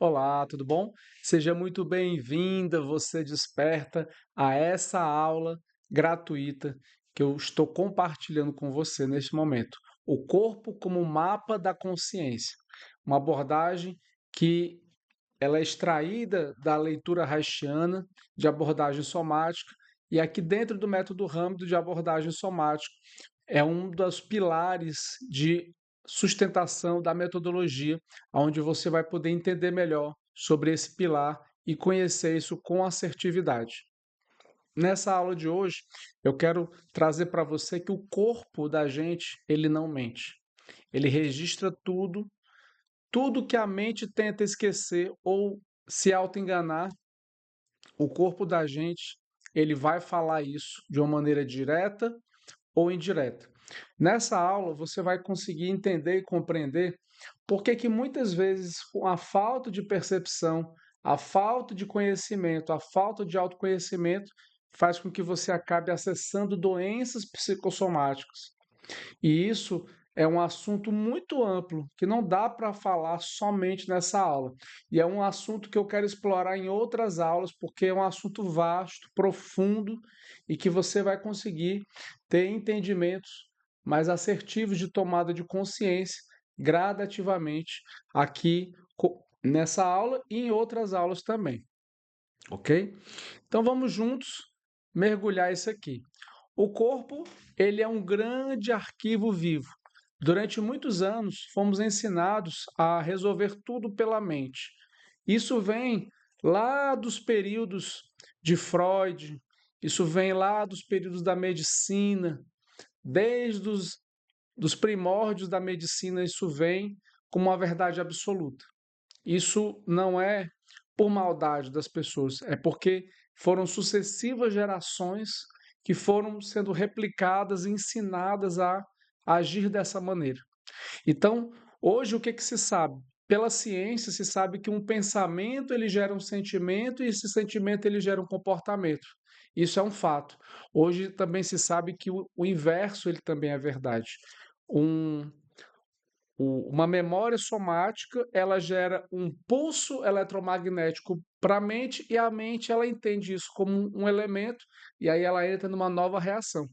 Olá, tudo bom? Seja muito bem-vinda, você desperta a essa aula gratuita que eu estou compartilhando com você neste momento. O corpo como mapa da consciência. Uma abordagem que ela é extraída da leitura haitiana de abordagem somática e aqui dentro do método Râmido de abordagem somática é um dos pilares de sustentação da metodologia, onde você vai poder entender melhor sobre esse pilar e conhecer isso com assertividade. Nessa aula de hoje, eu quero trazer para você que o corpo da gente, ele não mente. Ele registra tudo que a mente tenta esquecer ou se auto-enganar, o corpo da gente, ele vai falar isso de uma maneira direta ou indireta. Nessa aula, você vai conseguir entender e compreender por que que muitas vezes a falta de percepção, a falta de conhecimento, a falta de autoconhecimento faz com que você acabe acessando doenças psicossomáticas. E isso é um assunto muito amplo, que não dá para falar somente nessa aula. E é um assunto que eu quero explorar em outras aulas, porque é um assunto vasto, profundo e que você vai conseguir ter entendimentos mais assertivos de tomada de consciência gradativamente aqui nessa aula e em outras aulas também, ok? Então vamos juntos mergulhar isso aqui. O corpo, ele é um grande arquivo vivo. Durante muitos anos, fomos ensinados a resolver tudo pela mente. Isso vem lá dos períodos de Freud, isso vem lá dos períodos da medicina, desde os dos primórdios da medicina, isso vem como uma verdade absoluta. Isso não é por maldade das pessoas, é porque foram sucessivas gerações que foram sendo replicadas e ensinadas a agir dessa maneira. Então, hoje o que que se sabe? Pela ciência se sabe que um pensamento ele gera um sentimento e esse sentimento ele gera um comportamento. Isso é um fato. Hoje também se sabe que o inverso ele também é verdade. Um, uma memória somática, ela gera um pulso eletromagnético para a mente e a mente ela entende isso como um elemento e aí ela entra numa nova reação.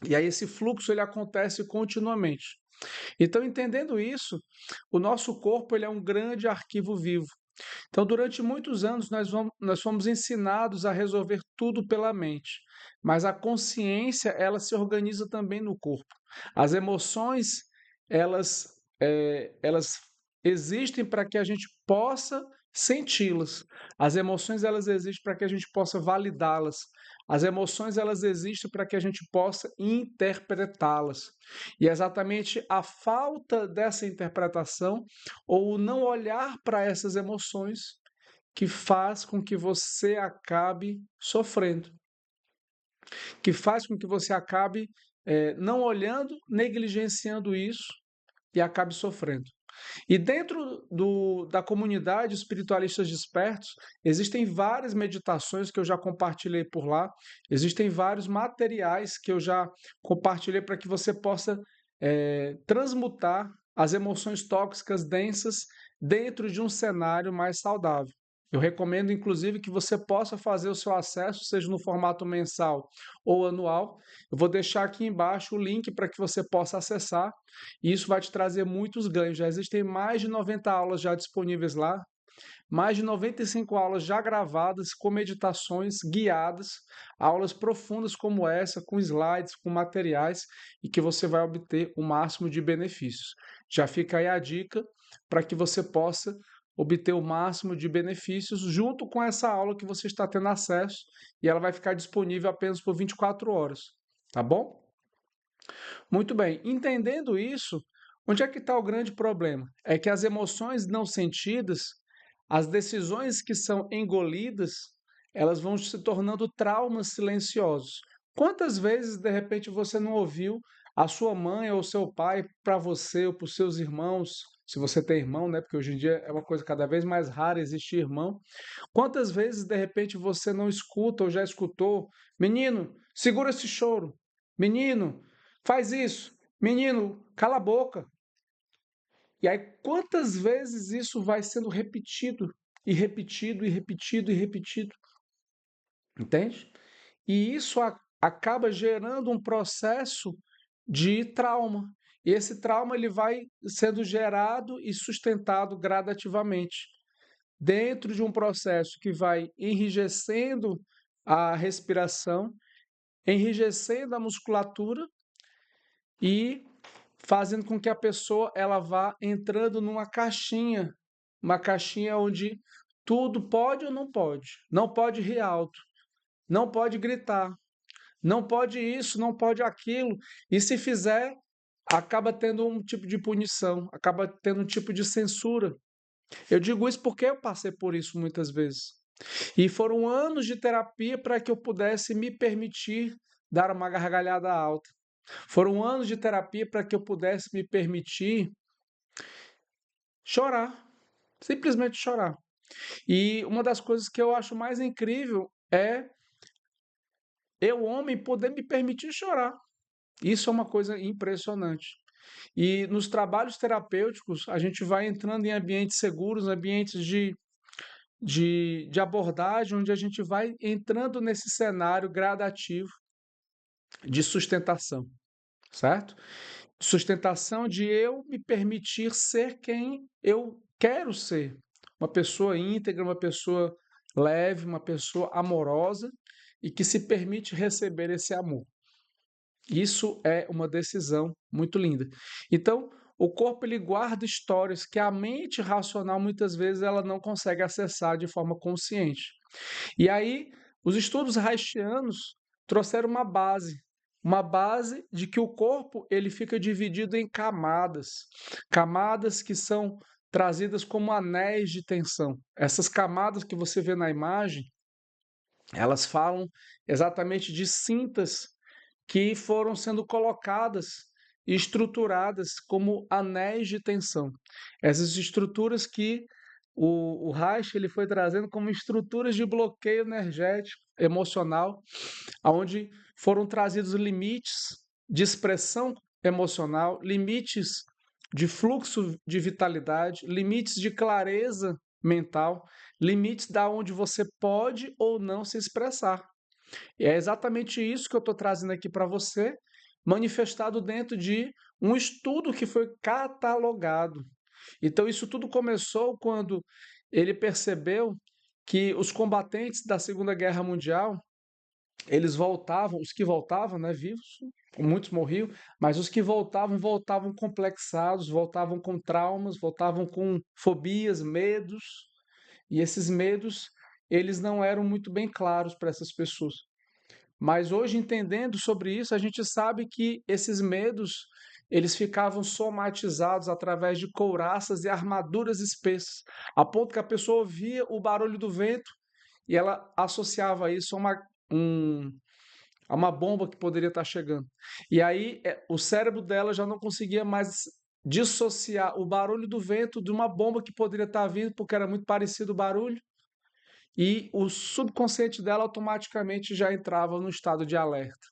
E aí esse fluxo ele acontece continuamente. Então, entendendo isso, o nosso corpo ele é um grande arquivo vivo. Então, durante muitos anos, nós fomos ensinados a resolver tudo pela mente, mas a consciência, ela se organiza também no corpo. As emoções, elas existem para que a gente possa senti-las. As emoções, elas existem para que a gente possa validá-las. As emoções, elas existem para que a gente possa interpretá-las. E é exatamente a falta dessa interpretação ou o não olhar para essas emoções que faz com que você acabe sofrendo, que faz com que você acabe não olhando, negligenciando isso e acabe sofrendo. E dentro da comunidade espiritualistas despertos, existem várias meditações que eu já compartilhei por lá, existem vários materiais que eu já compartilhei para que você possa transmutar as emoções tóxicas densas dentro de um cenário mais saudável. Eu recomendo, inclusive, que você possa fazer o seu acesso, seja no formato mensal ou anual. Eu vou deixar aqui embaixo o link para que você possa acessar e isso vai te trazer muitos ganhos. Já existem mais de 90 aulas já disponíveis lá, mais de 95 aulas já gravadas com meditações guiadas, aulas profundas como essa, com slides, com materiais e que você vai obter o máximo de benefícios. Já fica aí a dica para que você possa obter o máximo de benefícios junto com essa aula que você está tendo acesso e ela vai ficar disponível apenas por 24 horas, tá bom? Muito bem, entendendo isso, onde é que está o grande problema? É que as emoções não sentidas, as decisões que são engolidas, elas vão se tornando traumas silenciosos. Quantas vezes, de repente, você não ouviu a sua mãe ou seu pai para você ou para os seus irmãos, se você tem irmão, né? Porque hoje em dia é uma coisa cada vez mais rara existir irmão. Quantas vezes, de repente, você não escuta ou já escutou, menino, segura esse choro, menino, faz isso, menino, cala a boca. E aí, quantas vezes isso vai sendo repetido, e repetido, e repetido, e repetido, entende? E isso acaba gerando um processo de trauma. E esse trauma ele vai sendo gerado e sustentado gradativamente, dentro de um processo que vai enrijecendo a respiração, enrijecendo a musculatura e fazendo com que a pessoa ela vá entrando numa caixinha, uma caixinha onde tudo pode ou não pode. Não pode rir alto, não pode gritar, não pode isso, não pode aquilo. E se fizer, acaba tendo um tipo de punição, acaba tendo um tipo de censura. Eu digo isso porque eu passei por isso muitas vezes. E foram anos de terapia para que eu pudesse me permitir dar uma gargalhada alta. Foram anos de terapia para que eu pudesse me permitir chorar, simplesmente chorar. E uma das coisas que eu acho mais incrível é eu, homem, poder me permitir chorar. Isso é uma coisa impressionante. E nos trabalhos terapêuticos, a gente vai entrando em ambientes seguros, ambientes de abordagem, onde a gente vai entrando nesse cenário gradativo de sustentação, certo? Sustentação de eu me permitir ser quem eu quero ser. Uma pessoa íntegra, uma pessoa leve, uma pessoa amorosa e que se permite receber esse amor. Isso é uma decisão muito linda. Então, o corpo ele guarda histórias que a mente racional muitas vezes ela não consegue acessar de forma consciente. E aí, os estudos reichianos trouxeram uma base de que o corpo ele fica dividido em camadas, camadas que são trazidas como anéis de tensão. Essas camadas que você vê na imagem, elas falam exatamente de cintas que foram sendo colocadas e estruturadas como anéis de tensão. Essas estruturas que o Reich ele foi trazendo como estruturas de bloqueio energético, emocional, onde foram trazidos limites de expressão emocional, limites de fluxo de vitalidade, limites de clareza mental, limites da onde você pode ou não se expressar. E é exatamente isso que eu estou trazendo aqui para você, manifestado dentro de um estudo que foi catalogado. Então, isso tudo começou quando ele percebeu que os combatentes da Segunda Guerra Mundial, eles voltavam, os que voltavam, né, vivos, muitos morriam, mas os que voltavam, voltavam complexados, voltavam com traumas, voltavam com fobias, medos, e esses medos, eles não eram muito bem claros para essas pessoas. Mas hoje, entendendo sobre isso, a gente sabe que esses medos, eles ficavam somatizados através de couraças e armaduras espessas, a ponto que a pessoa ouvia o barulho do vento e ela associava isso um, a uma bomba que poderia estar chegando. E aí o cérebro dela já não conseguia mais dissociar o barulho do vento de uma bomba que poderia estar vindo, porque era muito parecido o barulho, e o subconsciente dela automaticamente já entrava no estado de alerta,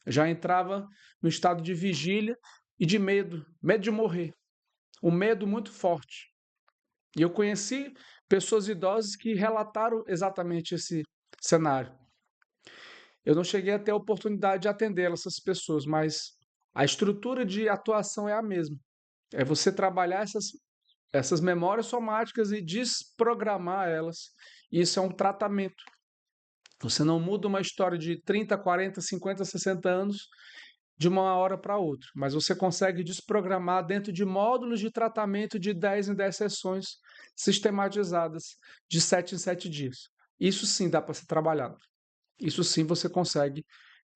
já entrava no estado de vigília e de medo, medo de morrer, um medo muito forte. E eu conheci pessoas idosas que relataram exatamente esse cenário. Eu não cheguei a ter a oportunidade de atender essas pessoas, mas a estrutura de atuação é a mesma. É você trabalhar essas memórias somáticas e desprogramar elas. Isso é um tratamento. Você não muda uma história de 30, 40, 50, 60 anos de uma hora para outra, mas você consegue desprogramar dentro de módulos de tratamento de 10 em 10 sessões sistematizadas, de 7 em 7 dias. Isso sim dá para ser trabalhado. Isso sim você consegue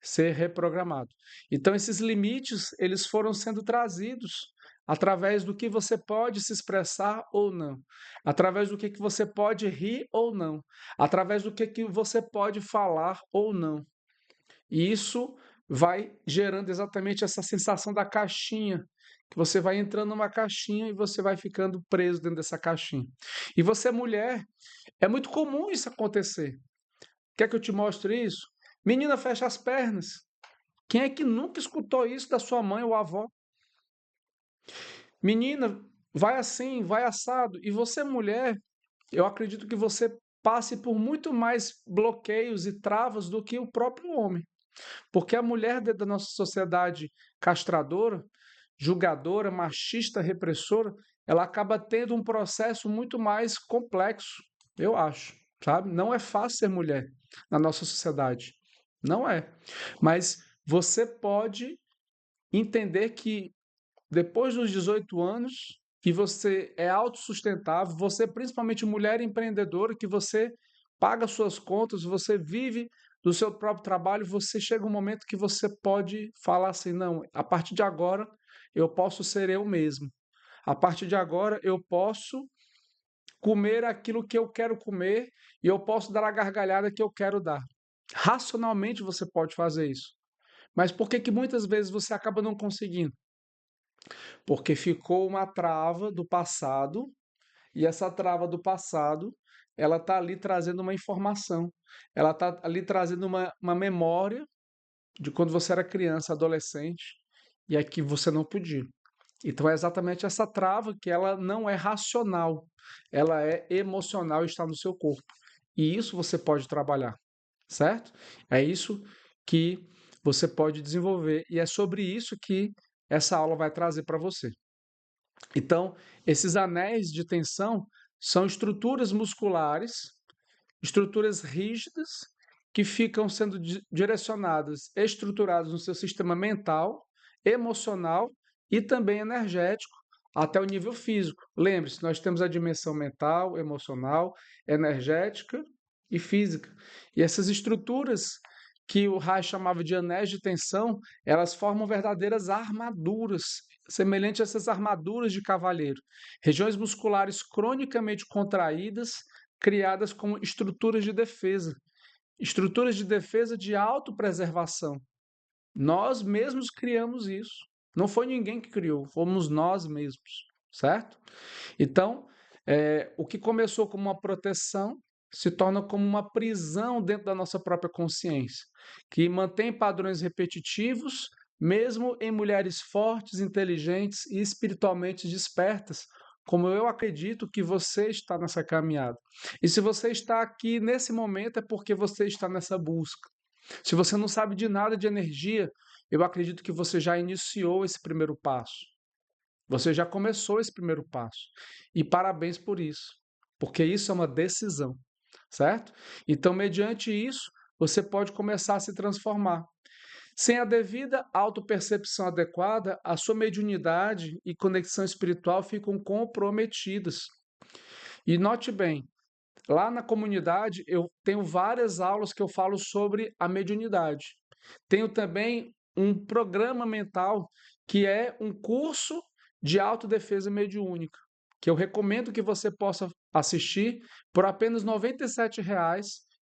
ser reprogramado. Então esses limites, eles foram sendo trazidos através do que você pode se expressar ou não, através do que você pode rir ou não, através do que você pode falar ou não. E isso vai gerando exatamente essa sensação da caixinha, que você vai entrando numa caixinha e você vai ficando preso dentro dessa caixinha. E você, mulher, é muito comum isso acontecer. Quer que eu te mostre isso? Menina, fecha as pernas. Quem é que nunca escutou isso da sua mãe ou avó? Menina, vai assim, vai assado. E você, mulher, eu acredito que você passe por muito mais bloqueios e travas do que o próprio homem. Porque a mulher dentro da nossa sociedade castradora, julgadora, machista, repressora, ela acaba tendo um processo muito mais complexo, eu acho, sabe? Não é fácil ser mulher na nossa sociedade. Não é. Mas você pode entender que depois dos 18 anos, que você é autossustentável, você principalmente mulher empreendedora, que você paga suas contas, você vive do seu próprio trabalho, você chega um momento que você pode falar assim, não, a partir de agora eu posso ser eu mesmo. A partir de agora eu posso comer aquilo que eu quero comer e eu posso dar a gargalhada que eu quero dar. Racionalmente você pode fazer isso. Mas por que que muitas vezes você acaba não conseguindo? Porque ficou uma trava do passado, e essa trava do passado, ela está ali trazendo uma informação, ela está ali trazendo uma memória de quando você era criança, adolescente, e é que você não podia. Então é exatamente essa trava que ela não é racional, ela é emocional e está no seu corpo. E isso você pode trabalhar, certo? É isso que você pode desenvolver e é sobre isso que essa aula vai trazer para você. Então, esses anéis de tensão são estruturas musculares, estruturas rígidas, que ficam sendo direcionadas, estruturadas no seu sistema mental, emocional e também energético, até o nível físico. Lembre-se, nós temos a dimensão mental, emocional, energética e física. E essas estruturas que o Reich chamava de anéis de tensão, elas formam verdadeiras armaduras, semelhante a essas armaduras de cavalheiro. Regiões musculares cronicamente contraídas, criadas como estruturas de defesa de autopreservação. Nós mesmos criamos isso. Não foi ninguém que criou, fomos nós mesmos, certo? Então, o que começou como uma proteção se torna como uma prisão dentro da nossa própria consciência, que mantém padrões repetitivos, mesmo em mulheres fortes, inteligentes e espiritualmente despertas, como eu acredito que você está nessa caminhada. E se você está aqui nesse momento, é porque você está nessa busca. Se você não sabe de nada de energia, eu acredito que você já iniciou esse primeiro passo. Você já começou esse primeiro passo. E parabéns por isso, porque isso é uma decisão, certo? Então, mediante isso, você pode começar a se transformar. Sem a devida autopercepção adequada, a sua mediunidade e conexão espiritual ficam comprometidas. E note bem, lá na comunidade eu tenho várias aulas que eu falo sobre a mediunidade. Tenho também um programa mental que é um curso de autodefesa mediúnica, que eu recomendo que você possa assistir por apenas R$ 97.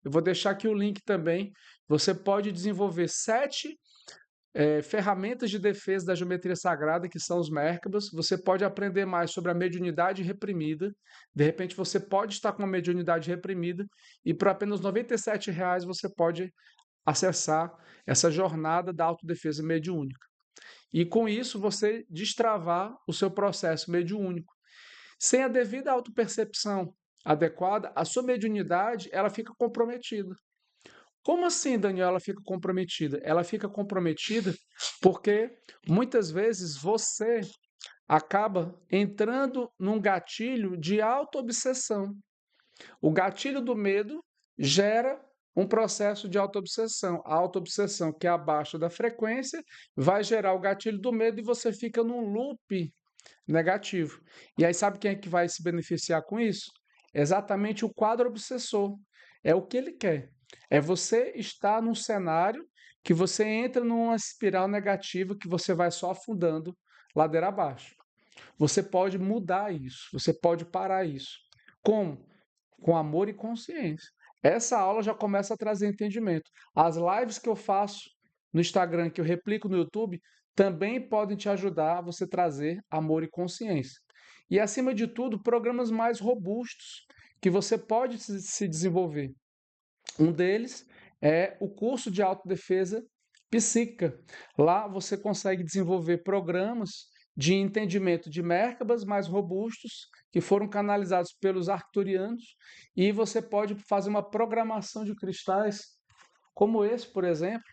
Eu vou deixar aqui o link também. Você pode desenvolver 7 ferramentas de defesa da geometria sagrada, que são os Merkabas. Você pode aprender mais sobre a mediunidade reprimida. De repente, você pode estar com uma mediunidade reprimida e por apenas R$ 97 você pode acessar essa jornada da autodefesa mediúnica. E com isso, você destravar o seu processo mediúnico. Sem a devida autopercepção adequada, a sua mediunidade ela fica comprometida. Como assim, Daniel, ela fica comprometida? Ela fica comprometida porque muitas vezes você acaba entrando num gatilho de autoobsessão. O gatilho do medo gera um processo de autoobsessão. A autoobsessão, que é abaixo da frequência, vai gerar o gatilho do medo e você fica num loop negativo. E aí, sabe quem é que vai se beneficiar com isso? Exatamente o quadro obsessor. É o que ele quer. É você estar num cenário que você entra numa espiral negativa que você vai só afundando ladeira abaixo. Você pode mudar isso, você pode parar isso. Como? Com amor e consciência. Essa aula já começa a trazer entendimento. As lives que eu faço no Instagram, que eu replico no YouTube, também podem te ajudar a você trazer amor e consciência. E, acima de tudo, programas mais robustos que você pode se desenvolver. Um deles é o curso de autodefesa psíquica. Lá você consegue desenvolver programas de entendimento de Merkabas mais robustos, que foram canalizados pelos arcturianos, e você pode fazer uma programação de cristais, como esse, por exemplo,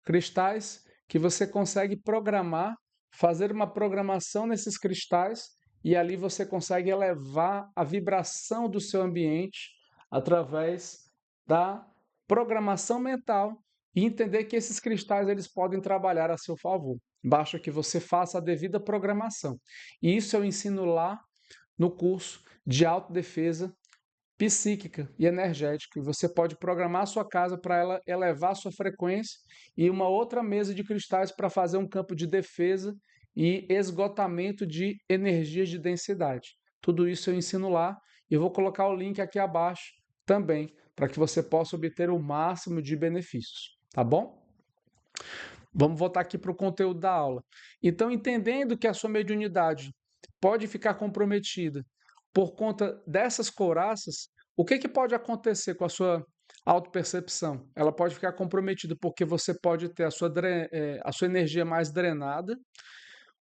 cristais que você consegue programar, fazer uma programação nesses cristais, e ali você consegue elevar a vibração do seu ambiente através da programação mental e entender que esses cristais eles podem trabalhar a seu favor. Basta que você faça a devida programação. E isso eu ensino lá no curso de autodefesa psíquica e energética. E você pode programar a sua casa para ela elevar a sua frequência e uma outra mesa de cristais para fazer um campo de defesa e esgotamento de energias de densidade. Tudo isso eu ensino lá e eu vou colocar o link aqui abaixo também, para que você possa obter o máximo de benefícios, tá bom? Vamos voltar aqui para o conteúdo da aula. Então, entendendo que a sua mediunidade pode ficar comprometida por conta dessas couraças, o que pode acontecer com a sua autopercepção? Ela pode ficar comprometida porque você pode ter a sua energia mais drenada,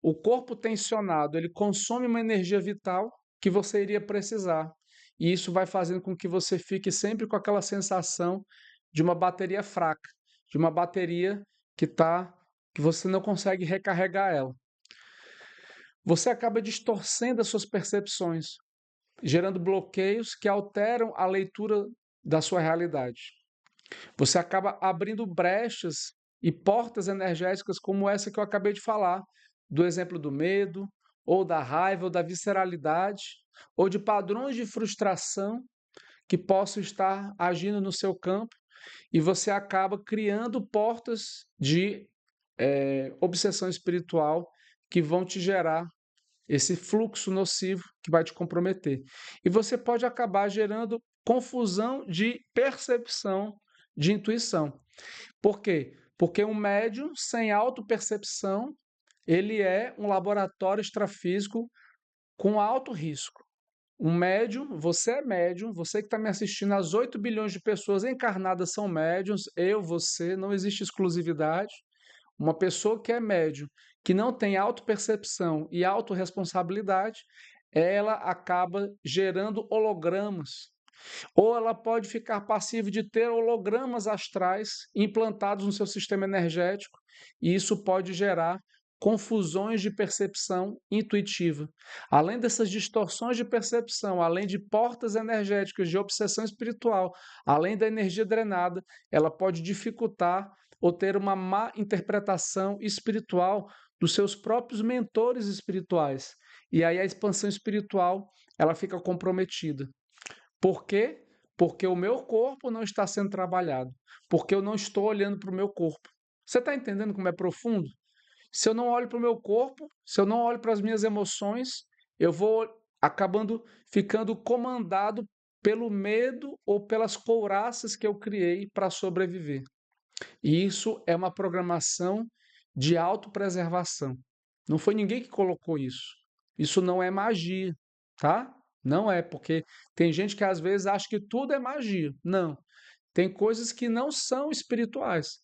o corpo tensionado, ele consome uma energia vital que você iria precisar. E isso vai fazendo com que você fique sempre com aquela sensação de uma bateria fraca, de uma bateria que você não consegue recarregar ela. Você acaba distorcendo as suas percepções, gerando bloqueios que alteram a leitura da sua realidade. Você acaba abrindo brechas e portas energéticas como essa que eu acabei de falar, do exemplo do medo, ou da raiva, ou da visceralidade, ou de padrões de frustração que possam estar agindo no seu campo, e você acaba criando portas de obsessão espiritual que vão te gerar esse fluxo nocivo que vai te comprometer. E você pode acabar gerando confusão de percepção, de intuição. Por quê? Porque um médium sem autopercepção, ele é um laboratório extrafísico com alto risco. Um médium, você é médium, você que está me assistindo, as 8 bilhões de pessoas encarnadas são médiums, eu, você, não existe exclusividade. Uma pessoa que é médium, que não tem autopercepção e autorresponsabilidade, ela acaba gerando hologramas. Ou ela pode ficar passiva de ter hologramas astrais implantados no seu sistema energético, e isso pode gerar confusões de percepção intuitiva. Além dessas distorções de percepção, além de portas energéticas de obsessão espiritual, além da energia drenada, ela pode dificultar ou ter uma má interpretação espiritual dos seus próprios mentores espirituais. E aí a expansão espiritual, ela fica comprometida. Por quê? Porque o meu corpo não está sendo trabalhado. Porque eu não estou olhando para o meu corpo. Você está entendendo como é profundo? Se eu não olho para o meu corpo, se eu não olho para as minhas emoções, eu vou acabando ficando comandado pelo medo ou pelas couraças que eu criei para sobreviver. E isso é uma programação de autopreservação. Não foi ninguém que colocou isso. Isso não é magia, tá? Não é, porque tem gente que às vezes acha que tudo é magia. Não. Tem coisas que não são espirituais.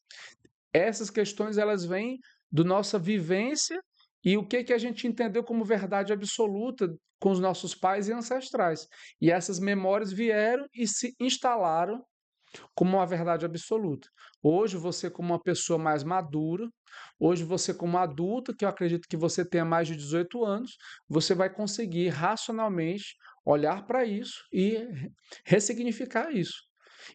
Essas questões elas vêm da nossa vivência e o que a gente entendeu como verdade absoluta com os nossos pais e ancestrais. E essas memórias vieram e se instalaram como uma verdade absoluta. Hoje você como uma pessoa mais madura, hoje você como adulta, que eu acredito que você tenha mais de 18 anos, você vai conseguir racionalmente olhar para isso e ressignificar isso.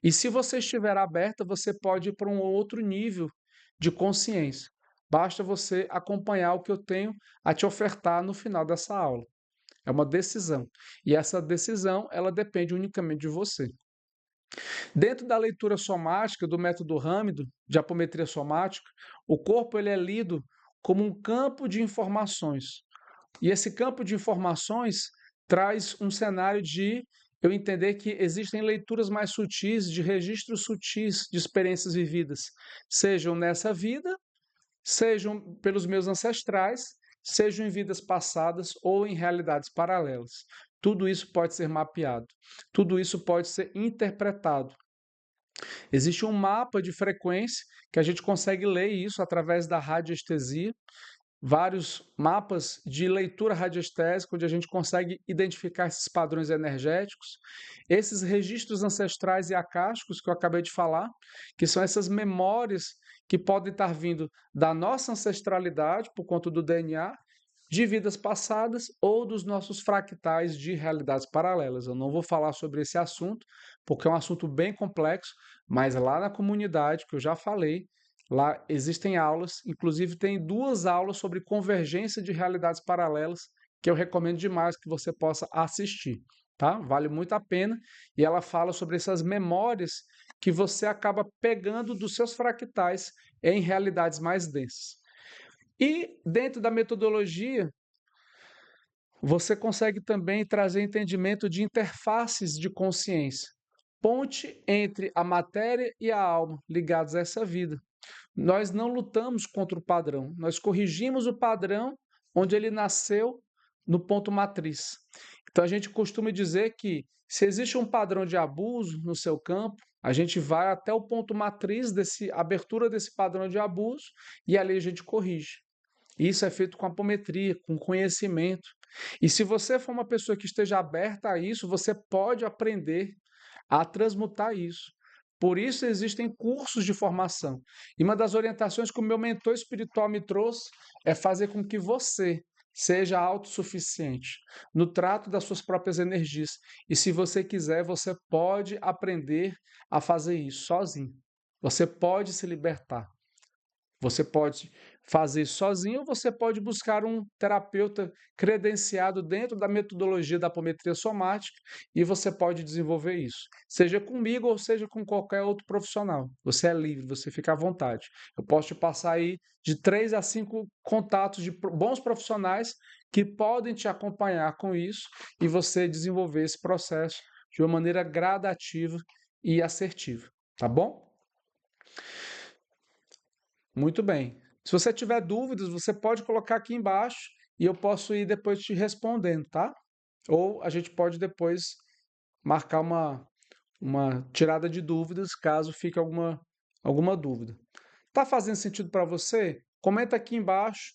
E se você estiver aberta, você pode ir para um outro nível de consciência. Basta você acompanhar o que eu tenho a te ofertar no final dessa aula. É uma decisão. E essa decisão, ela depende unicamente de você. Dentro da leitura somática do método Râmido, de apometria somática, o corpo ele é lido como um campo de informações. E esse campo de informações traz um cenário de eu entender que existem leituras mais sutis, de registros sutis de experiências vividas, sejam nessa vida, sejam pelos meus ancestrais, sejam em vidas passadas ou em realidades paralelas. Tudo isso pode ser mapeado, tudo isso pode ser interpretado. Existe um mapa de frequência que a gente consegue ler isso através da radiestesia, vários mapas de leitura radiestésica, onde a gente consegue identificar esses padrões energéticos, esses registros ancestrais e acásticos que eu acabei de falar, que são essas memórias que podem estar vindo da nossa ancestralidade, por conta do DNA, de vidas passadas ou dos nossos fractais de realidades paralelas. Eu não vou falar sobre esse assunto, porque é um assunto bem complexo, mas lá na comunidade, que eu já falei, lá existem aulas, inclusive tem 2 aulas sobre convergência de realidades paralelas, que eu recomendo demais que você possa assistir, tá? Vale muito a pena, e ela fala sobre essas memórias que você acaba pegando dos seus fractais em realidades mais densas. E dentro da metodologia, você consegue também trazer entendimento de interfaces de consciência, ponte entre a matéria e a alma ligados a essa vida. Nós não lutamos contra o padrão, nós corrigimos o padrão onde ele nasceu no ponto matriz. Então a gente costuma dizer que se existe um padrão de abuso no seu campo, a gente vai até o ponto matriz desse abertura desse padrão de abuso e ali a gente corrige. Isso é feito com apometria, com conhecimento. E se você for uma pessoa que esteja aberta a isso, você pode aprender a transmutar isso. Por isso existem cursos de formação. E uma das orientações que o meu mentor espiritual me trouxe é fazer com que você seja autossuficiente no trato das suas próprias energias. E se você quiser, você pode aprender a fazer isso sozinho. Você pode se libertar. Você pode fazer sozinho ou você pode buscar um terapeuta credenciado dentro da metodologia da apometria somática e você pode desenvolver isso. Seja comigo ou seja com qualquer outro profissional. Você é livre, você fica à vontade. Eu posso te passar aí de 3 a 5 contatos de bons profissionais que podem te acompanhar com isso e você desenvolver esse processo de uma maneira gradativa e assertiva. Tá bom? Muito bem. Se você tiver dúvidas, você pode colocar aqui embaixo e eu posso ir depois te respondendo, tá? Ou a gente pode depois marcar uma tirada de dúvidas, caso fique alguma dúvida. Tá fazendo sentido para você? Comenta aqui embaixo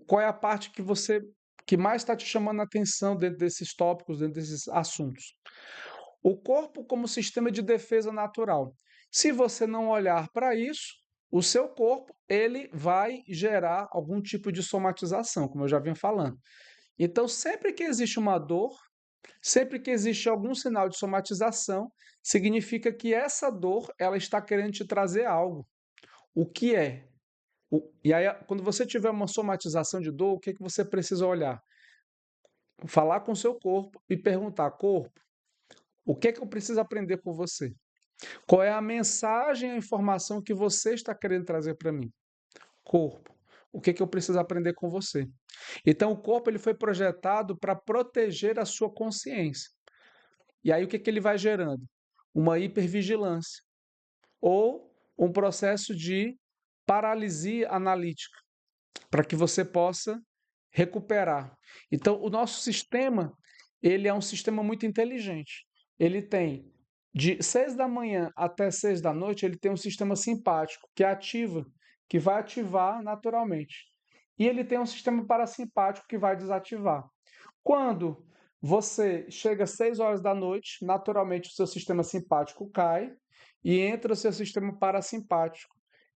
qual é a parte que mais está te chamando a atenção dentro desses tópicos, dentro desses assuntos. O corpo como sistema de defesa natural. Se você não olhar para isso, o seu corpo ele vai gerar algum tipo de somatização, como eu já vinha falando. Então, sempre que existe uma dor, sempre que existe algum sinal de somatização, significa que essa dor ela está querendo te trazer algo. O que é? E aí, quando você tiver uma somatização de dor, o que, que você precisa olhar? Falar com o seu corpo e perguntar: corpo, o que é que eu preciso aprender com você? Qual é a mensagem, a informação que você está querendo trazer para mim? Corpo. O que é que eu preciso aprender com você? Então, o corpo ele foi projetado para proteger a sua consciência. E aí, o que é que ele vai gerando? Uma hipervigilância ou um processo de paralisia analítica, para que você possa recuperar. Então, o nosso sistema, ele é um sistema muito inteligente. Ele tem de 6 da manhã até 6 da noite, ele tem um sistema simpático que ativa, que vai ativar naturalmente. E ele tem um sistema parasimpático que vai desativar. Quando você chega às 6 horas da noite, naturalmente o seu sistema simpático cai e entra o seu sistema parasimpático,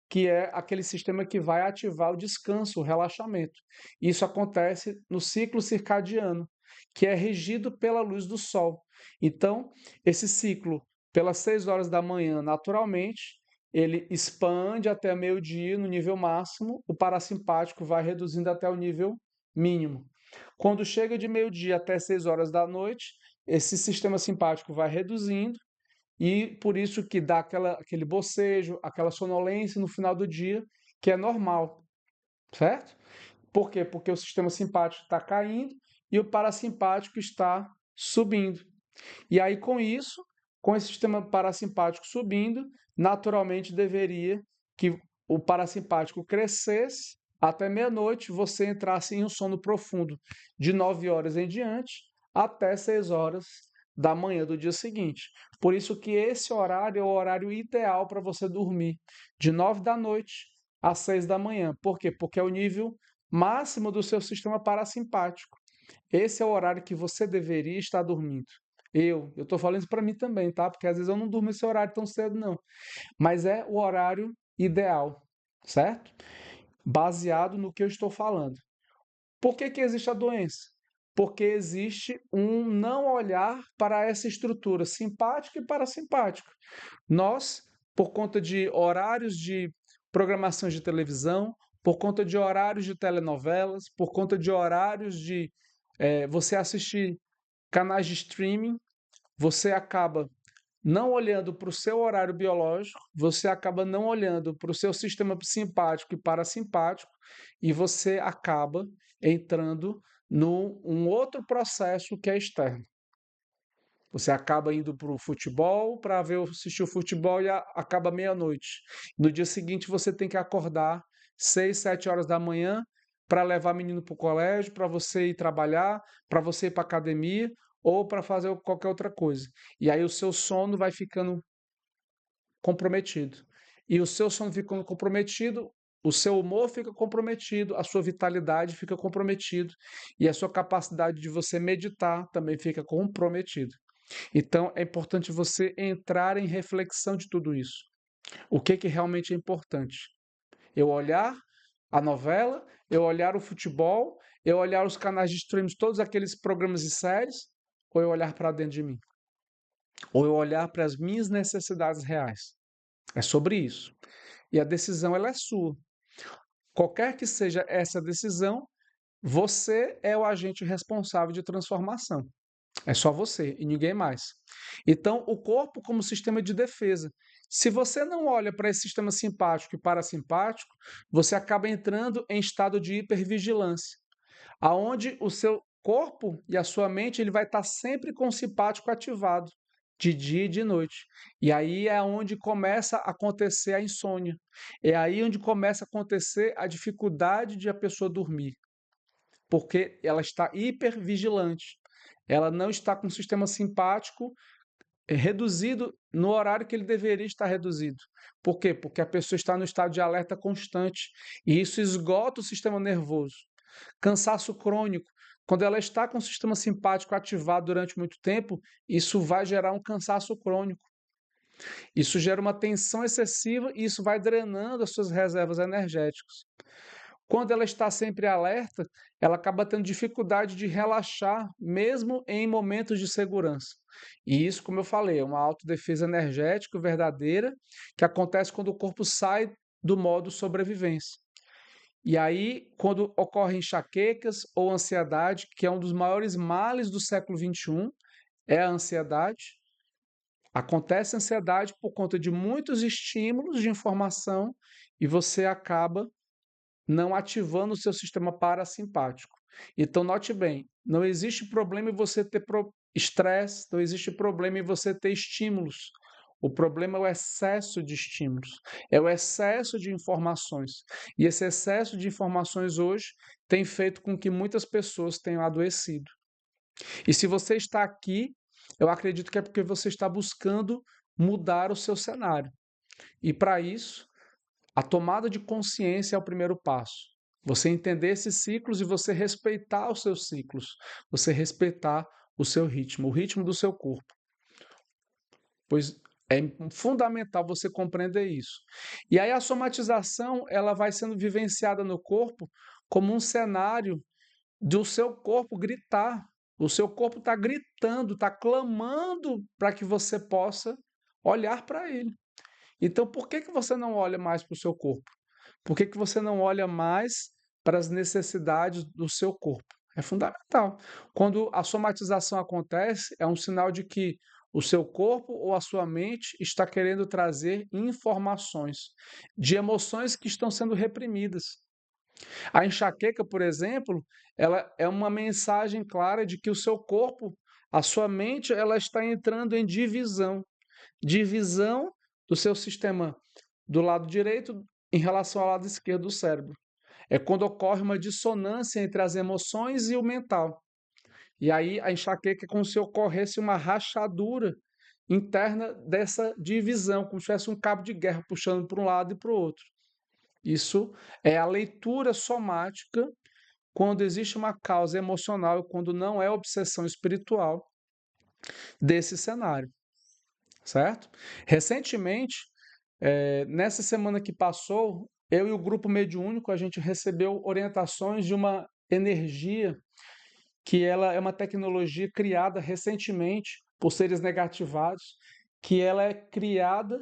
que é aquele sistema que vai ativar o descanso, o relaxamento. Isso acontece no ciclo circadiano, que é regido pela luz do sol. Então, esse ciclo, pelas 6 horas da manhã, naturalmente, ele expande até meio-dia no nível máximo, o parasimpático vai reduzindo até o nível mínimo. Quando chega de meio-dia até 6 horas da noite, esse sistema simpático vai reduzindo e por isso que dá aquele bocejo, aquela sonolência no final do dia, que é normal, certo? Por quê? Porque o sistema simpático está caindo e o parasimpático está subindo. E aí, com isso, com esse sistema parasimpático subindo, naturalmente deveria que o parasimpático crescesse até meia-noite, você entrasse em um sono profundo de 9 horas em diante até 6 horas da manhã do dia seguinte. Por isso que esse horário é o horário ideal para você dormir, de 9 da noite às 6 da manhã. Por quê? Porque é o nível máximo do seu sistema parasimpático. Esse é o horário que você deveria estar dormindo. Eu estou falando isso para mim também, tá? Porque às vezes eu não durmo esse horário tão cedo, não. Mas é o horário ideal, certo? Baseado no que eu estou falando. Por que que existe a doença? Porque existe um não olhar para essa estrutura simpática e parasimpática. Nós, por conta de horários de programação de televisão, por conta de horários de telenovelas, por conta de horários de você assistir canais de streaming, você acaba não olhando para o seu horário biológico, você acaba não olhando para o seu sistema simpático e parasimpático, e você acaba entrando num outro processo que é externo. Você acaba indo para o futebol para assistir o futebol e acaba meia-noite. No dia seguinte você tem que acordar 6, 7 horas da manhã para levar menino para o colégio, para você ir trabalhar, para você ir para a academia ou para fazer qualquer outra coisa. E aí o seu sono vai ficando comprometido. E o seu sono ficando comprometido, o seu humor fica comprometido, a sua vitalidade fica comprometido e a sua capacidade de você meditar também fica comprometida. Então, é importante você entrar em reflexão de tudo isso. O que realmente é importante? Eu olhar a novela, eu olhar o futebol, eu olhar os canais de streams, todos aqueles programas e séries, ou eu olhar para dentro de mim? Ou eu olhar para as minhas necessidades reais? É sobre isso. E a decisão ela é sua. Qualquer que seja essa decisão, você é o agente responsável de transformação. É só você e ninguém mais. Então, o corpo como sistema de defesa. Se você não olha para esse sistema simpático e parasimpático, você acaba entrando em estado de hipervigilância, aonde o seu corpo e a sua mente ele vai estar sempre com o simpático ativado, de dia e de noite. E aí é onde começa a acontecer a insônia. É aí onde começa a acontecer a dificuldade de a pessoa dormir, porque ela está hipervigilante. Ela não está com o sistema simpático reduzido no horário que ele deveria estar reduzido. Por quê? Porque a pessoa está no estado de alerta constante e isso esgota o sistema nervoso. Cansaço crônico. Quando ela está com o sistema simpático ativado durante muito tempo, isso vai gerar um cansaço crônico. Isso gera uma tensão excessiva e isso vai drenando as suas reservas energéticas. Quando ela está sempre alerta, ela acaba tendo dificuldade de relaxar, mesmo em momentos de segurança. E isso, como eu falei, é uma autodefesa energética verdadeira que acontece quando o corpo sai do modo sobrevivência. E aí, quando ocorrem enxaquecas ou ansiedade, que é um dos maiores males do século XXI, é a ansiedade. Acontece ansiedade por conta de muitos estímulos de informação e você acaba não ativando o seu sistema parasimpático. Então, note bem, não existe problema em você ter estresse, não existe problema em você ter estímulos. O problema é o excesso de estímulos, é o excesso de informações. E esse excesso de informações hoje tem feito com que muitas pessoas tenham adoecido. E se você está aqui, eu acredito que é porque você está buscando mudar o seu cenário. E para isso, a tomada de consciência é o primeiro passo. Você entender esses ciclos e você respeitar os seus ciclos. Você respeitar o seu ritmo, o ritmo do seu corpo. Pois é fundamental você compreender isso. E aí a somatização, ela vai sendo vivenciada no corpo como um cenário do seu corpo gritar. O seu corpo está gritando, está clamando para que você possa olhar para ele. Então, por que que você não olha mais para o seu corpo? Por que que você não olha mais para as necessidades do seu corpo? É fundamental. Quando a somatização acontece, é um sinal de que o seu corpo ou a sua mente está querendo trazer informações de emoções que estão sendo reprimidas. A enxaqueca, por exemplo, ela é uma mensagem clara de que o seu corpo, a sua mente, ela está entrando em divisão do seu sistema do lado direito em relação ao lado esquerdo do cérebro. É quando ocorre uma dissonância entre as emoções e o mental. E aí a enxaqueca é como se ocorresse uma rachadura interna dessa divisão, como se tivesse um cabo de guerra puxando para um lado e para o outro. Isso é a leitura somática quando existe uma causa emocional e quando não é obsessão espiritual desse cenário, certo? Recentemente, nessa semana que passou, eu e o grupo mediúnico, a gente recebeu orientações de uma energia que ela é uma tecnologia criada recentemente por seres negativados, que ela é criada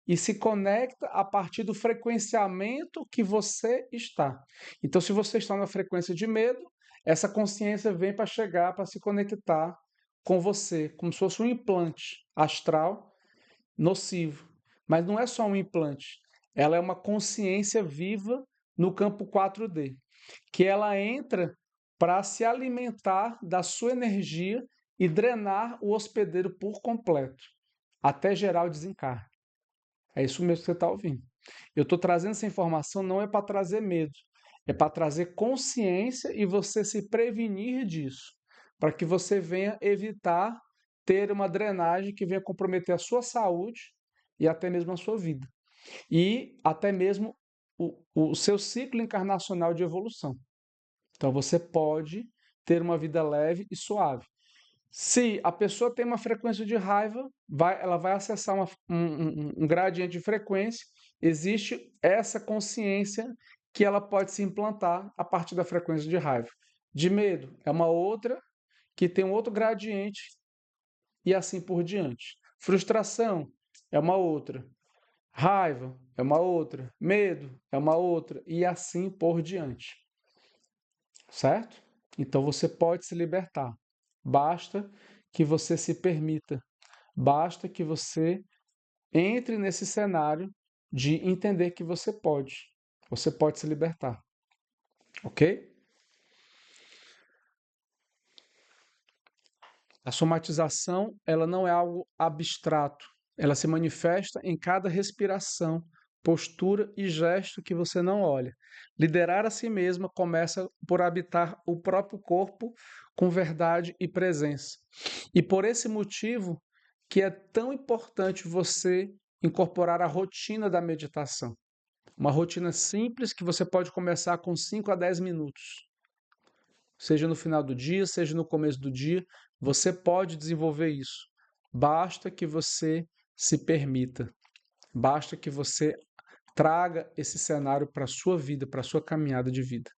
e se conecta a partir do frequenciamento que você está. Então, se você está na frequência de medo, essa consciência vem para chegar, para se conectar com você, como se fosse um implante astral nocivo. Mas não é só um implante, ela é uma consciência viva no campo 4D, que ela entra para se alimentar da sua energia e drenar o hospedeiro por completo, até gerar o desencarne. É isso mesmo que você está ouvindo. Eu estou trazendo essa informação não é para trazer medo, é para trazer consciência e você se prevenir disso, para que você venha evitar ter uma drenagem que venha comprometer a sua saúde e até mesmo a sua vida. E até mesmo o seu ciclo encarnacional de evolução. Então você pode ter uma vida leve e suave. Se a pessoa tem uma frequência de raiva, ela vai acessar um gradiente de frequência, existe essa consciência que ela pode se implantar a partir da frequência de raiva. De medo é uma outra que tem um outro gradiente e assim por diante. Frustração é uma outra. Raiva é uma outra. Medo é uma outra e assim por diante. Certo? Então você pode se libertar. Basta que você se permita. Basta que você entre nesse cenário de entender que você pode. Você pode se libertar. Ok? A somatização, ela não é algo abstrato. Ela se manifesta em cada respiração, postura e gesto que você não olha. Liderar a si mesma começa por habitar o próprio corpo com verdade e presença. E por esse motivo que é tão importante você incorporar a rotina da meditação. Uma rotina simples que você pode começar com 5 a 10 minutos. Seja no final do dia, seja no começo do dia, você pode desenvolver isso. Basta que você se permita. Basta que você traga esse cenário para a sua vida, para a sua caminhada de vida.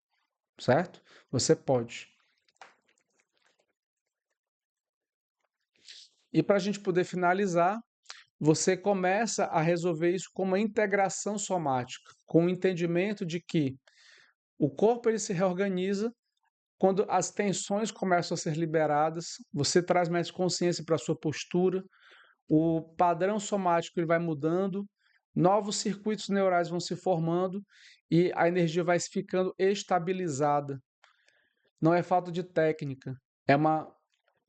Certo? Você pode. E para a gente poder finalizar, você começa a resolver isso com uma integração somática, com o entendimento de que o corpo ele se reorganiza quando as tensões começam a ser liberadas, você traz mais consciência para a sua postura, o padrão somático ele vai mudando, novos circuitos neurais vão se formando e a energia vai ficando estabilizada. Não é falta de técnica, é uma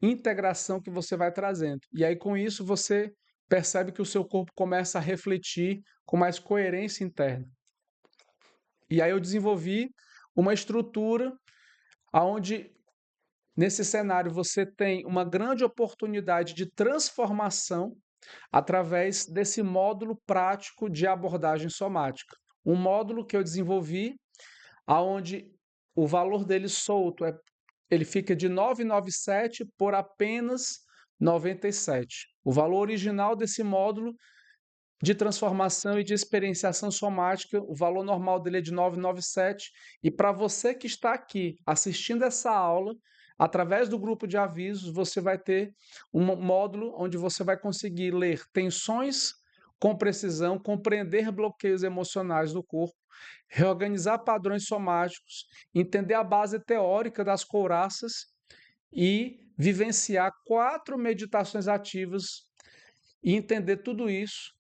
integração que você vai trazendo. E aí, com isso, você percebe que o seu corpo começa a refletir com mais coerência interna. E aí eu desenvolvi uma estrutura onde, nesse cenário, você tem uma grande oportunidade de transformação através desse módulo prático de abordagem somática. Um módulo que eu desenvolvi, aonde o valor dele solto ele fica de 997 por apenas 97. O valor original desse módulo de transformação e de experienciação somática, o valor normal dele é de 997. E para você que está aqui assistindo essa aula, através do grupo de avisos, você vai ter um módulo onde você vai conseguir ler tensões com precisão, compreender bloqueios emocionais do corpo, reorganizar padrões somáticos, entender a base teórica das couraças e vivenciar 4 meditações ativas e entender tudo isso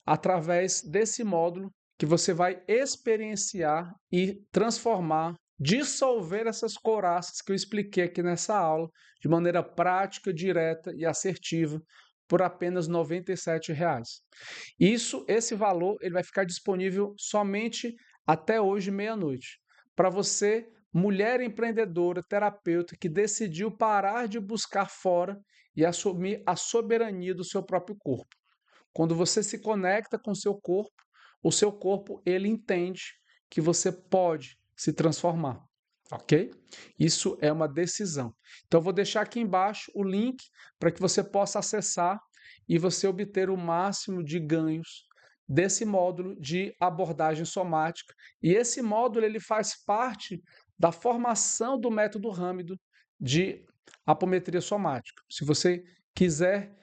através desse módulo que você vai experienciar e transformar, dissolver essas couraças que eu expliquei aqui nessa aula de maneira prática, direta e assertiva por apenas R$ 97. Esse valor, ele vai ficar disponível somente até hoje, meia-noite. Para você, mulher empreendedora, terapeuta, que decidiu parar de buscar fora e assumir a soberania do seu próprio corpo. Quando você se conecta com o seu corpo ele entende que você pode se transformar. ok? Isso é uma decisão. Então, eu vou deixar aqui embaixo o link para que você possa acessar e você obter o máximo de ganhos desse módulo de abordagem somática. E esse módulo ele faz parte da formação do método Râmido de apometria somática. Se você quiser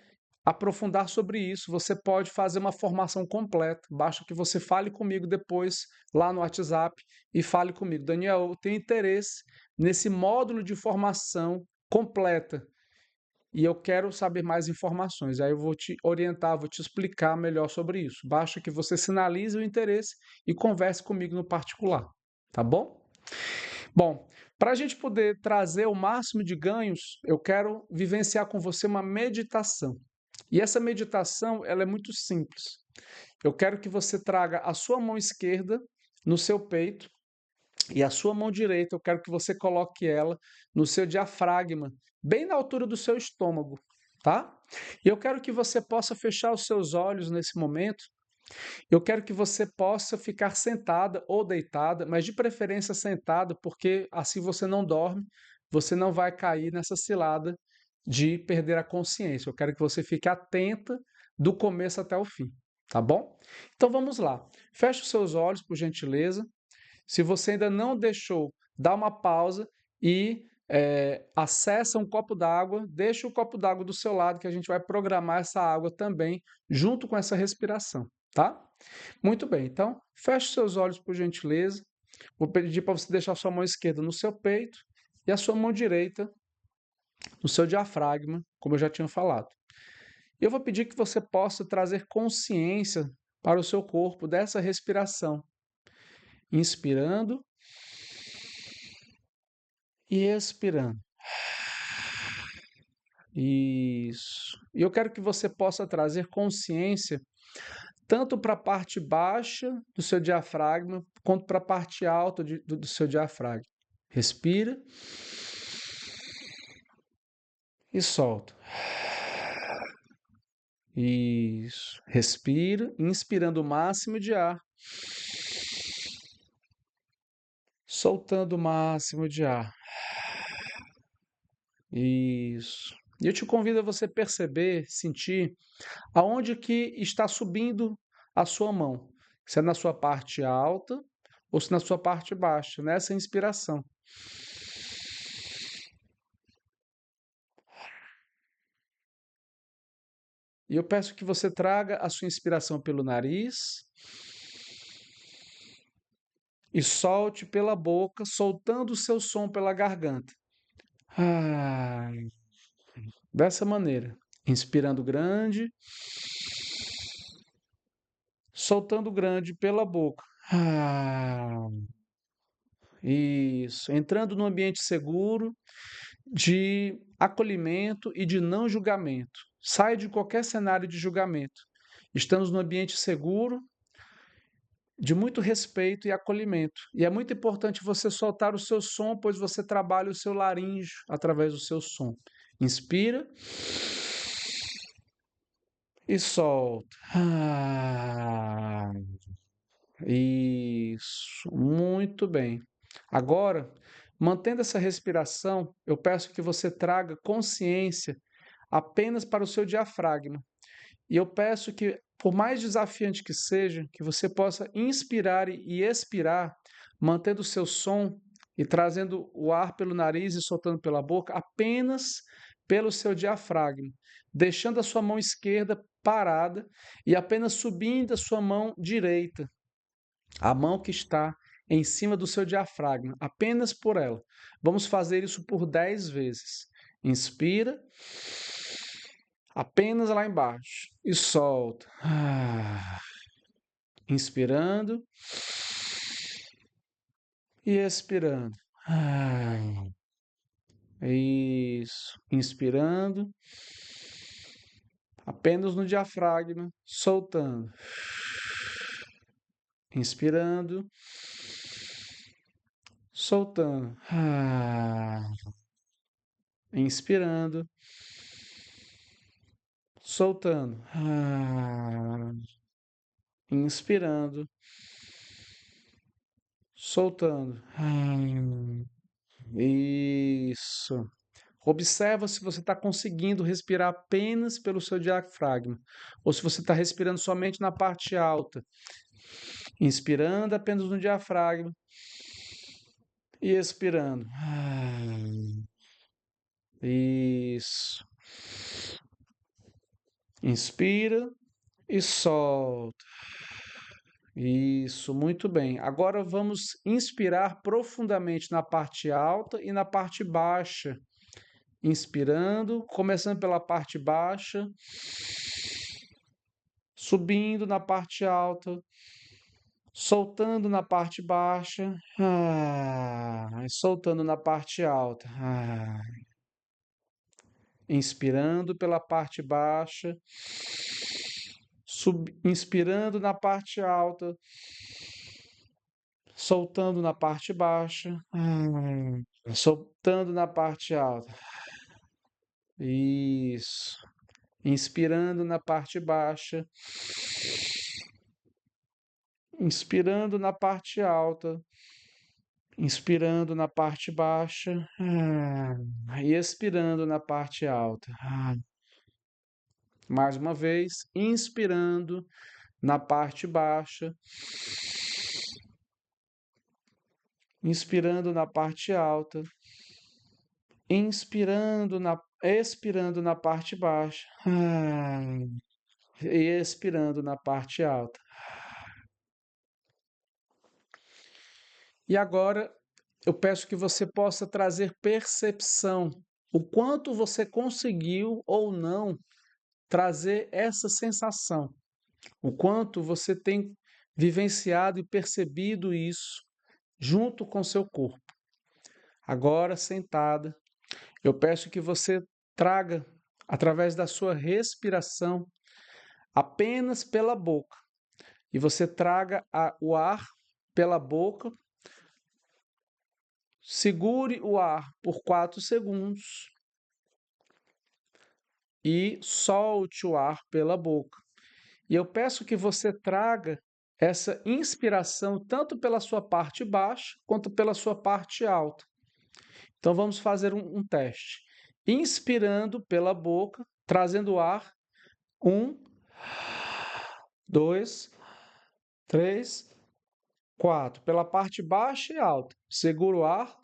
aprofundar sobre isso, você pode fazer uma formação completa. Basta que você fale comigo depois lá no WhatsApp e fale comigo. Daniel, eu tenho interesse nesse módulo de formação completa e eu quero saber mais informações. Aí eu vou te orientar, vou te explicar melhor sobre isso. Basta que você sinalize o interesse e converse comigo no particular, tá bom? Bom, para a gente poder trazer o máximo de ganhos, eu quero vivenciar com você uma meditação. E essa meditação, ela é muito simples. Eu quero que você traga a sua mão esquerda no seu peito e a sua mão direita, eu quero que você coloque ela no seu diafragma, bem na altura do seu estômago, tá? E eu quero que você possa fechar os seus olhos nesse momento. Eu quero que você possa ficar sentada ou deitada, mas de preferência sentada, porque assim você não dorme, você não vai cair nessa cilada de perder a consciência. Eu quero que você fique atenta do começo até o fim, tá bom? Então vamos lá. Feche os seus olhos, por gentileza. Se você ainda não deixou, dá uma pausa e acessa um copo d'água, deixa o copo d'água do seu lado que a gente vai programar essa água também junto com essa respiração, tá? Muito bem, então feche seus olhos por gentileza. Vou pedir para você deixar a sua mão esquerda no seu peito e a sua mão direita no seu diafragma, como eu já tinha falado. Eu vou pedir que você possa trazer consciência para o seu corpo dessa respiração, inspirando e expirando. Isso. E eu quero que você possa trazer consciência tanto para a parte baixa do seu diafragma, quanto para a parte alta do seu diafragma. Respira e solta. Isso. Respira, inspirando o máximo de ar, soltando o máximo de ar. Isso. E eu te convido a você perceber, sentir aonde que está subindo a sua mão. Se é na sua parte alta ou se na sua parte baixa, nessa inspiração. E eu peço que você traga a sua inspiração pelo nariz e solte pela boca, soltando o seu som pela garganta. Ah, dessa maneira, inspirando grande, soltando grande pela boca. Ah, isso, entrando num ambiente seguro de acolhimento e de não julgamento. Sai de qualquer cenário de julgamento. Estamos num ambiente seguro, de muito respeito e acolhimento. E é muito importante você soltar o seu som, pois você trabalha o seu laríngeo através do seu som. Inspira e solta. Isso, muito bem. Agora, mantendo essa respiração, eu peço que você traga consciência apenas para o seu diafragma. E eu peço que, por mais desafiante que seja, que você possa inspirar e expirar, mantendo o seu som e trazendo o ar pelo nariz e soltando pela boca, apenas pelo seu diafragma, deixando a sua mão esquerda parada e apenas subindo a sua mão direita, a mão que está em cima do seu diafragma, apenas por ela. Vamos fazer isso por 10 vezes. Inspira, apenas lá embaixo, e solta. Inspirando e expirando. Isso. Inspirando, apenas no diafragma, soltando. Inspirando, soltando. Inspirando, soltando. Inspirando, soltando. Isso. Observa se você está conseguindo respirar apenas pelo seu diafragma, ou se você está respirando somente na parte alta. Inspirando apenas no diafragma e expirando. Isso. Inspira e solta. Isso, muito bem. Agora vamos inspirar profundamente na parte alta e na parte baixa. Inspirando, começando pela parte baixa, subindo na parte alta, soltando na parte baixa, e soltando na parte alta. Inspirando pela parte baixa, inspirando na parte alta, soltando na parte baixa, soltando na parte alta. Isso. Inspirando na parte baixa, inspirando na parte alta, inspirando na parte baixa, e expirando na parte alta. Mais uma vez, inspirando na parte baixa, inspirando na parte alta, expirando na parte baixa, e expirando na parte alta. E agora eu peço que você possa trazer percepção, o quanto você conseguiu ou não trazer essa sensação, o quanto você tem vivenciado e percebido isso junto com seu corpo. Agora, sentada, eu peço que você traga, através da sua respiração, apenas pela boca, e você traga o ar pela boca. Segure o ar por 4 segundos e solte o ar pela boca. E eu peço que você traga essa inspiração tanto pela sua parte baixa quanto pela sua parte alta. Então vamos fazer um teste. Inspirando pela boca, trazendo o ar. 1, 2, 3, 4. Pela parte baixa e alta. Segura o ar.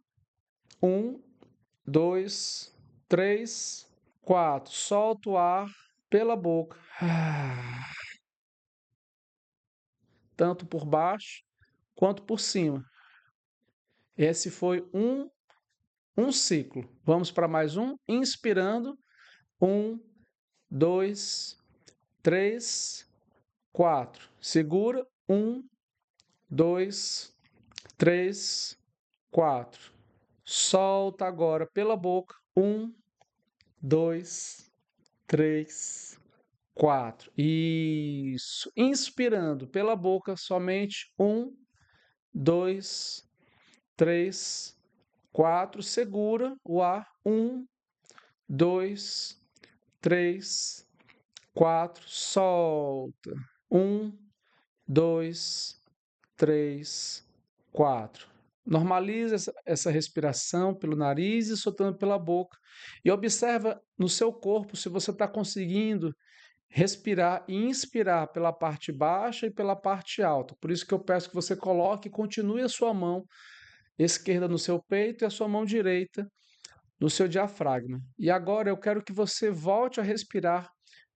1, 2, 3, 4. Solta o ar pela boca. Tanto por baixo quanto por cima. Esse foi um ciclo. Vamos para mais um. Inspirando. 1, 2, 3, 4. Segura. 1, 2, 3, 4. Solta agora pela boca. 1, 2, 3, 4. Isso. Inspirando pela boca somente. 1, 2, 3, 4. Segura o ar. 1, 2, 3, 4. Solta. 1, 2, 3, 4. Normalize essa respiração pelo nariz e soltando pela boca. E observa no seu corpo se você está conseguindo respirar e inspirar pela parte baixa e pela parte alta. Por isso que eu peço que você coloque e continue a sua mão esquerda no seu peito e a sua mão direita no seu diafragma. E agora eu quero que você volte a respirar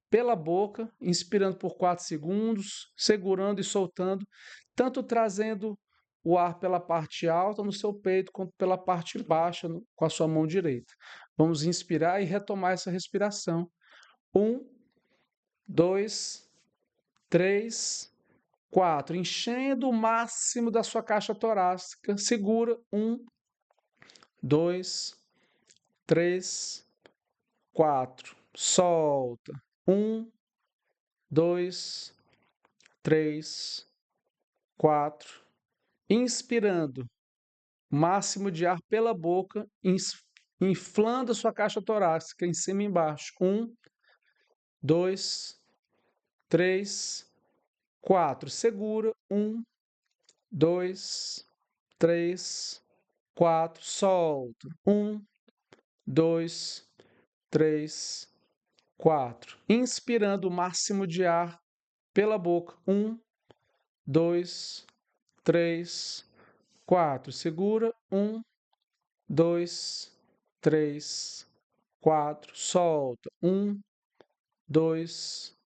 pela boca, inspirando por 4 segundos, segurando e soltando, tanto trazendo o ar pela parte alta no seu peito, quanto pela parte baixa com a sua mão direita. Vamos inspirar e retomar essa respiração. 1, 2, 3, 4. Enchendo o máximo da sua caixa torácica. Segura. 1, 2, 3, 4. Solta. 1, 2, 3, 4. Inspirando, máximo de ar pela boca, inflando a sua caixa torácica em cima e embaixo. 1, 2, 3, 4. Segura. 1, 2, 3, 4, solta. 1, 2, 3, 4. Inspirando o máximo de ar pela boca. 1, 2, 3, 4. Segura. 1, 2, 3, 4. Solta. 1, 2,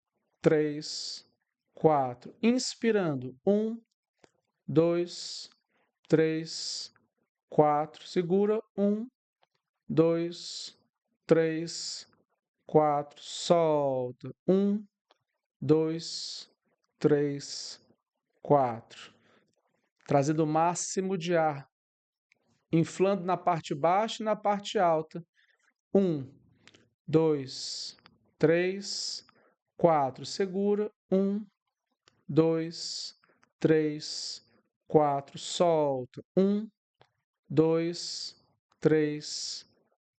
3, 4. Inspirando. 1, 2, 3, 4. Segura. 1, 2, 3, 4. Solta. 1, 2, 3, 4. Trazendo o máximo de ar, inflando na parte baixa e na parte alta. 1, 2, 3, 4. Segura. 1, 2, 3, 4. Solta. 1, 2, 3,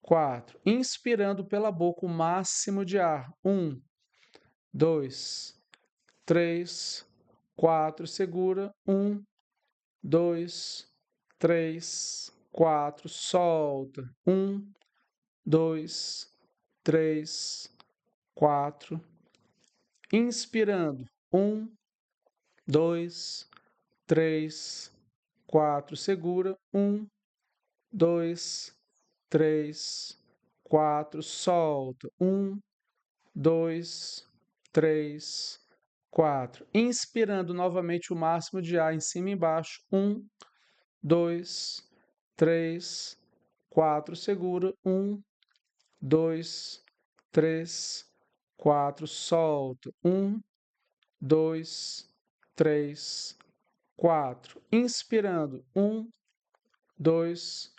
4. Inspirando pela boca o máximo de ar. 1, 2, 3, 4. Segura. 1, 2, 3, 4. Solta. 1, 2, 3, 4. Inspirando. 1, 2, 3, 4. Segura. 1, 2, 3, 4. Solta. 1, 2, 3, 4. Inspirando novamente o máximo de ar em cima e embaixo. 1, 2, 3, 4. Segura. 1, 2, 3, 4. Solta. 1, 2, 3, 4. Inspirando. 1, 2,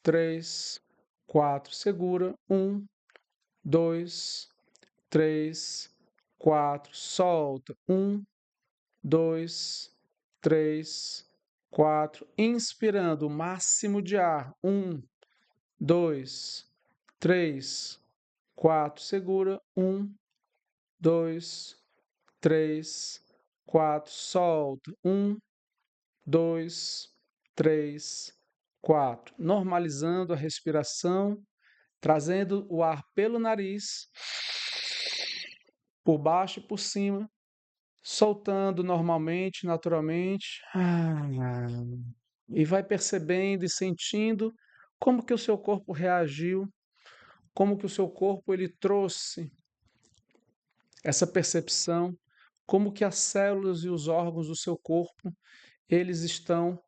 3, 4. Segura. 1, 2, 3, 4. Solta. 1, 2, 3, 4. Inspirando o máximo de ar. 1, 2, 3, 4. Segura. 1, 2, 3, 4. Solta. 1, 2, 3, 4. Normalizando a respiração, trazendo o ar pelo nariz, por baixo e por cima, soltando normalmente, naturalmente. E vai percebendo e sentindo como que o seu corpo reagiu, como que o seu corpo ele trouxe essa percepção, como que as células e os órgãos do seu corpo, eles estão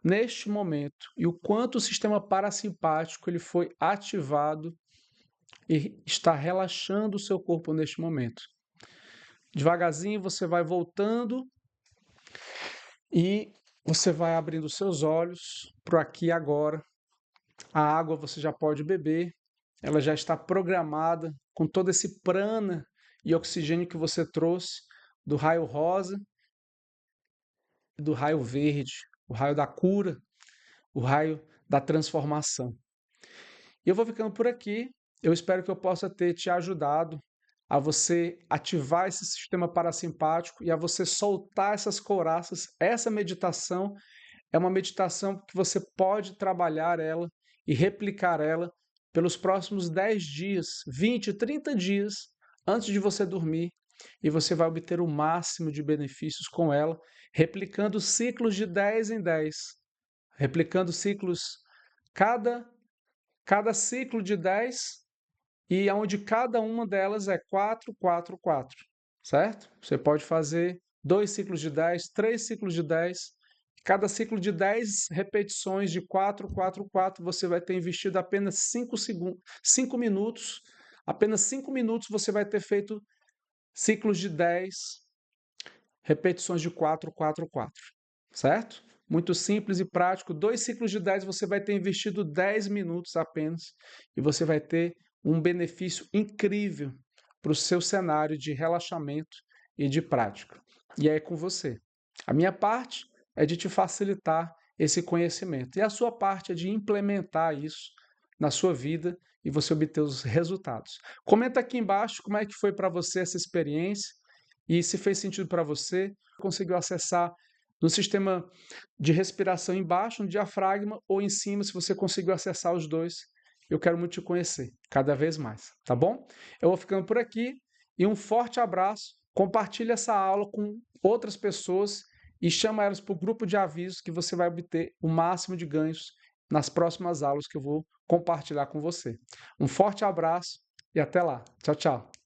neste momento e o quanto o sistema parasimpático ele foi ativado e está relaxando o seu corpo neste momento. Devagarzinho você vai voltando e você vai abrindo seus olhos para o aqui e agora. A água você já pode beber, ela já está programada com todo esse prana e oxigênio que você trouxe do raio rosa e do raio verde, o raio da cura, o raio da transformação. E eu vou ficando por aqui. Eu espero que eu possa ter te ajudado a você ativar esse sistema parasimpático e a você soltar essas couraças. Essa meditação é uma meditação que você pode trabalhar ela e replicar ela pelos próximos 10 dias, 20, 30 dias antes de você dormir. E você vai obter o máximo de benefícios com ela, replicando ciclos de 10 em 10. Replicando ciclos, cada ciclo de 10 e onde cada uma delas é 4, 4, 4, certo? Você pode fazer 2 ciclos de 10, 3 ciclos de 10. Cada ciclo de 10 repetições de 4, 4, 4, você vai ter investido apenas 5 minutos. Apenas 5 minutos você vai ter feito ciclos de 10 repetições de 4, 4, 4, certo? Muito simples e prático. 2 ciclos de 10 você vai ter investido 10 minutos apenas e você vai ter um benefício incrível para o seu cenário de relaxamento e de prática. E é com você. A minha parte é de te facilitar esse conhecimento e a sua parte é de implementar isso na sua vida e você obter os resultados. Comenta aqui embaixo como é que foi para você essa experiência e se fez sentido para você, conseguiu acessar no sistema de respiração embaixo, no diafragma, ou em cima, se você conseguiu acessar os dois. Eu quero muito te conhecer, cada vez mais, tá bom? Eu vou ficando por aqui e um forte abraço. Compartilhe essa aula com outras pessoas e chama elas para o grupo de avisos que você vai obter o máximo de ganhos nas próximas aulas que eu vou compartilhar com você. Um forte abraço e até lá. Tchau, tchau.